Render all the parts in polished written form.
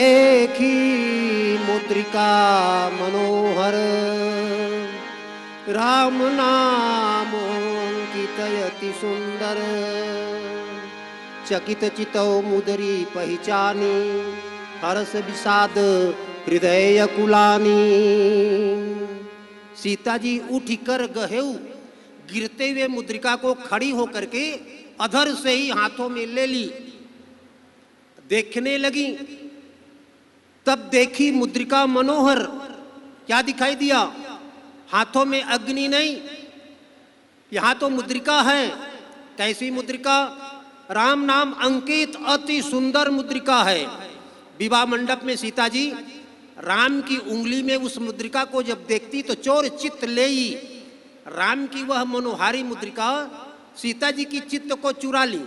देखी मुद्रिका मनोहर, राम नाम अंकित अति सुंदर, चकित चितौ मुदरी पहचानी, हर्ष विषाद हृदय कुलानी। सीता जी उठ कर गहेऊ गिरते हुए मुद्रिका को खड़ी होकर के अधर से ही हाथों में ले ली, देखने लगी। तब देखी मुद्रिका मनोहर, क्या दिखाई दिया? हाथों में अग्नि नहीं, यहां तो मुद्रिका है। कैसी मुद्रिका? राम नाम अंकित अति सुंदर मुद्रिका है। विवाह मंडप में सीता जी राम की उंगली में उस मुद्रिका को जब देखती तो चोर चित्त लेई। राम की वह मनोहारी मुद्रिका सीता जी की चित्त को चुरा ली।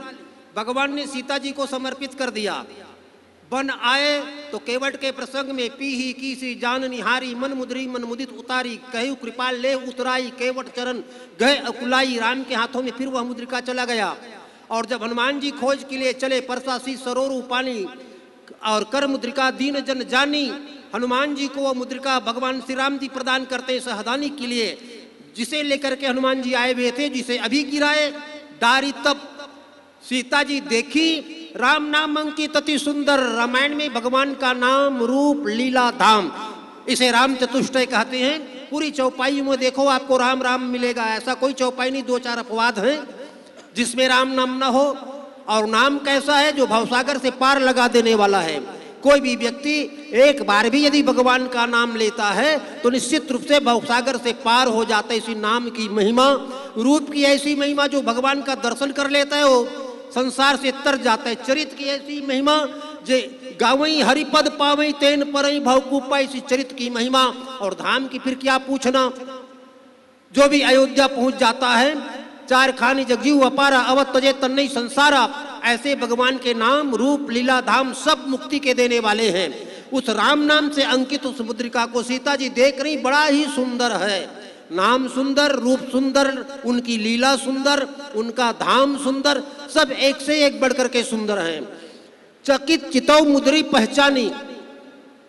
भगवान ने सीता जी को समर्पित कर दिया। बन आए तो केवट के प्रसंग में पीही कीसी जान निहारी, मन मुद्री मन मुदित उतारी, कहु कृपाल ले उतराई, केवट चरण गए अकुलाई। राम के हाथों में फिर वह मुद्रिका चला गया। और जब हनुमान जी खोज के लिए चले, परसासी सरोरु पानी और कर मुद्रिका दीन जन जानी। हनुमान जी को वह मुद्रिका भगवान श्री राम जी प्रदान करते सहदानी के लिए, जिसे लेकर के हनुमान जी आए हुए थे, जिसे अभी गिराए डारी। तब सीता जी देखी राम नाम अंकित अति सुंदर। रामायण में भगवान का नाम रूप लीला धाम, इसे राम चतुष्टय कहते हैं। पूरी चौपाई में देखो आपको राम राम मिलेगा। ऐसा कोई चौपाई नहीं, दो चार अपवाद हैं जिसमें राम नाम न हो। और नाम कैसा है? जो भवसागर से पार लगा देने वाला है। कोई भी व्यक्ति एक बार भी यदि भगवान का नाम लेता है तो निश्चित रूप से भवसागर से पार हो जाता है। इसी नाम की महिमा, रूप की ऐसी महिमा, जो भगवान का दर्शन कर लेता है वो संसार से तर जाता है। चरित की ऐसी महिमा, जे गावई हरिपद पावई तेन परई भवकूपा, इसी चरित की महिमा। और धाम की फिर क्या पूछना। जो भी अयोध्या पहुंच जाता है, चार खानी जगजीव अपारा, अवध तजे तन्नई संसारा। ऐसे भगवान के नाम रूप लीला धाम सब मुक्ति के देने वाले हैं। उस राम नाम से अंकित उस मुद्रिका को सीता जी देख रही, बड़ा ही सुंदर है। नाम सुंदर, रूप सुंदर, उनकी लीला सुंदर, उनका धाम सुंदर, सब एक से एक बढ़कर के सुंदर हैं। चकित चितौ मुद्री पहचानी।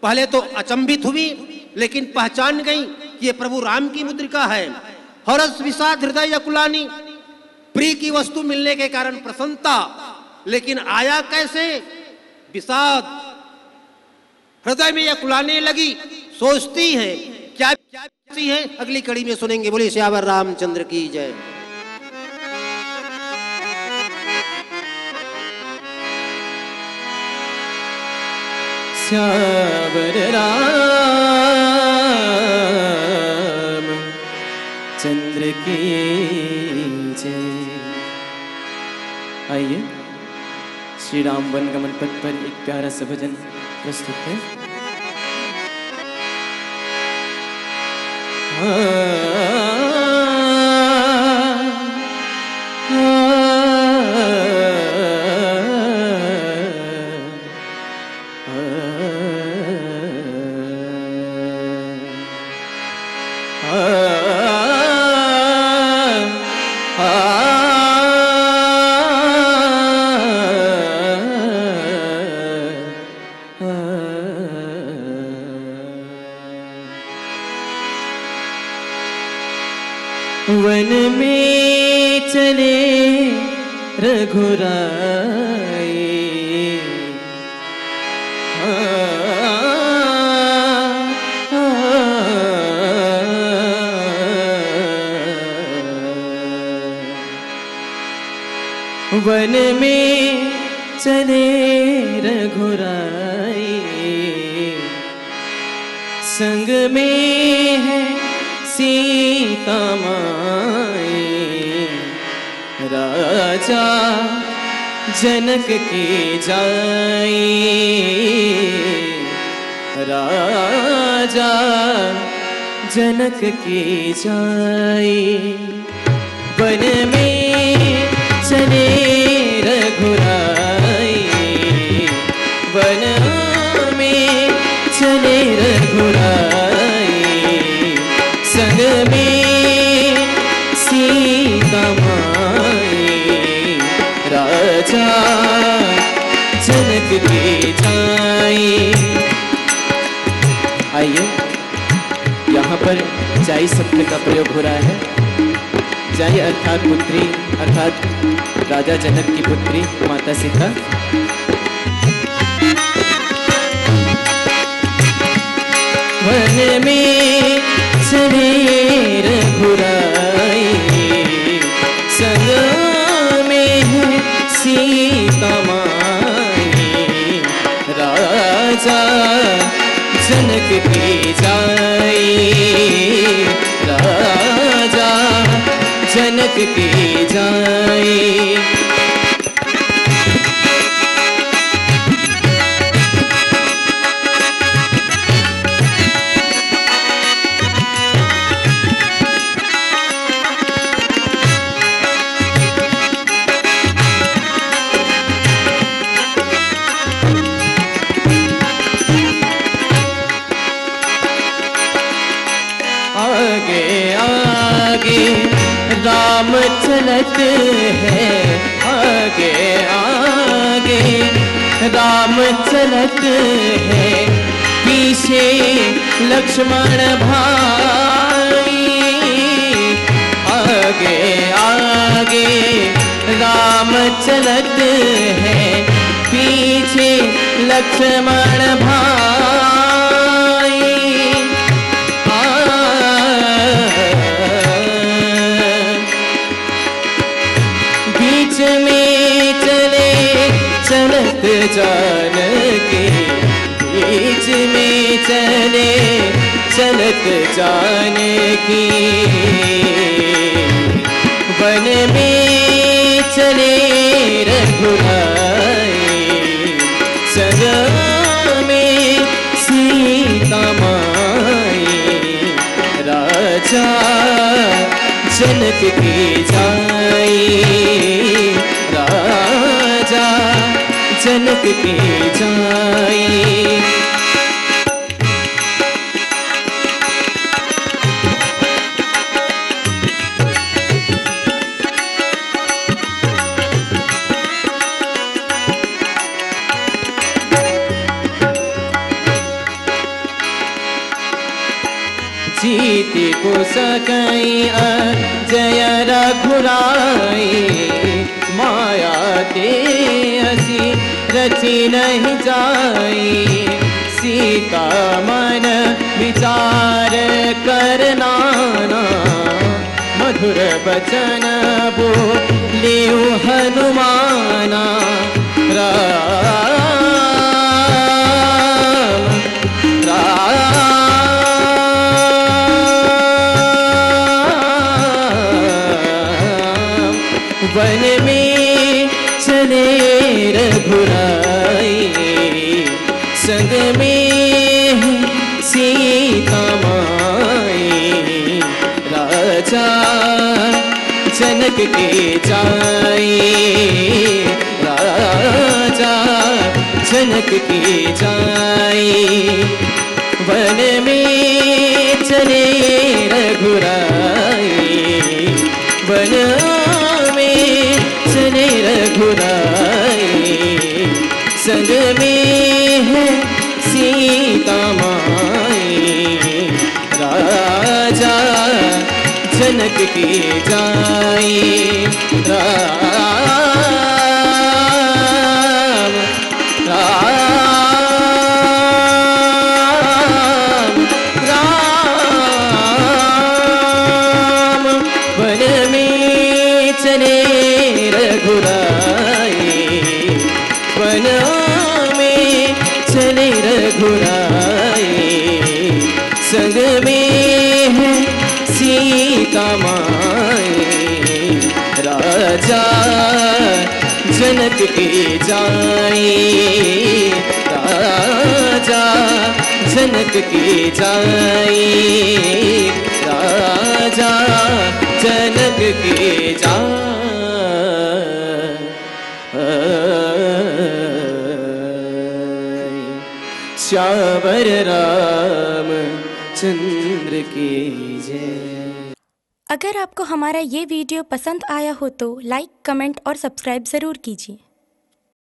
पहले तो अचंभित हुई, लेकिन पहचान गई ये प्रभु राम की मुद्रिका है। हर्ष विषाद हृदय अकुलानी, प्रिय की वस्तु मिलने के कारण प्रसन्नता, लेकिन आया कैसे? विषाद हृदय में अकुलाने लगी। सोचती है क्या है, अगली कड़ी में सुनेंगे। बोलिए श्यावर रामचंद्र की जय। श्यावर राम चंद्र की जय। आइए श्री राम वन गमन पथ पर एक प्यारा सा भजन प्रस्तुत है। वन में चले रघुराई, वन में चले रघुराई, संग में है सीता माई। राजा जनक की जाई, राजा जनक की जाई। वन में चले रघुराई, वन में चले रघुराई, संग में सीता माई। राजा जनक की जाई, आइए, यहाँ पर जाई शब्द का प्रयोग हो रहा है। जाई अर्थात पुत्री, अर्थात राजा जनक की पुत्री माता सीता। वन में चले रघुराई, संग में है सीता माई। राजा जनक की जाई, राजा जनक की जाई। आगे आगे राम चलत है, आगे आगे राम चलत है, पीछे लक्ष्मण भाई। आगे आगे राम चलत है, पीछे लक्ष्मण भाई। बीच में चले चलत जानकी, बीच में चले चलत जानकी। वन में चले रघुराई, संग में सीता माई। राजा जनक की जाई, राजा जनक की जाई। जीति को सकई जय रघुराई, माया ते हसी रची नहीं जाई। सीता मन विचार करना, मधुर बचन बोलियो हनुमाना। राम राम वन में चले रघुराई, संग में सीता माई। राजा जनक के जाई, राजा जनक की जाई। वन में चले रघुराई, वन में चले रघुराई। संग में है सीता माई। राजा जनक की जाई। राम राम राम वन में चले रघुराई, वन में चले रघुराई। संग में है सीता माई। राजा जनक की जाई, राजा जनक की जाई, राजा जनक की जाई। श्यावर राम चंद्र की जय। अगर आपको हमारा ये वीडियो पसंद आया हो तो लाइक, कमेंट और सब्सक्राइब ज़रूर कीजिए।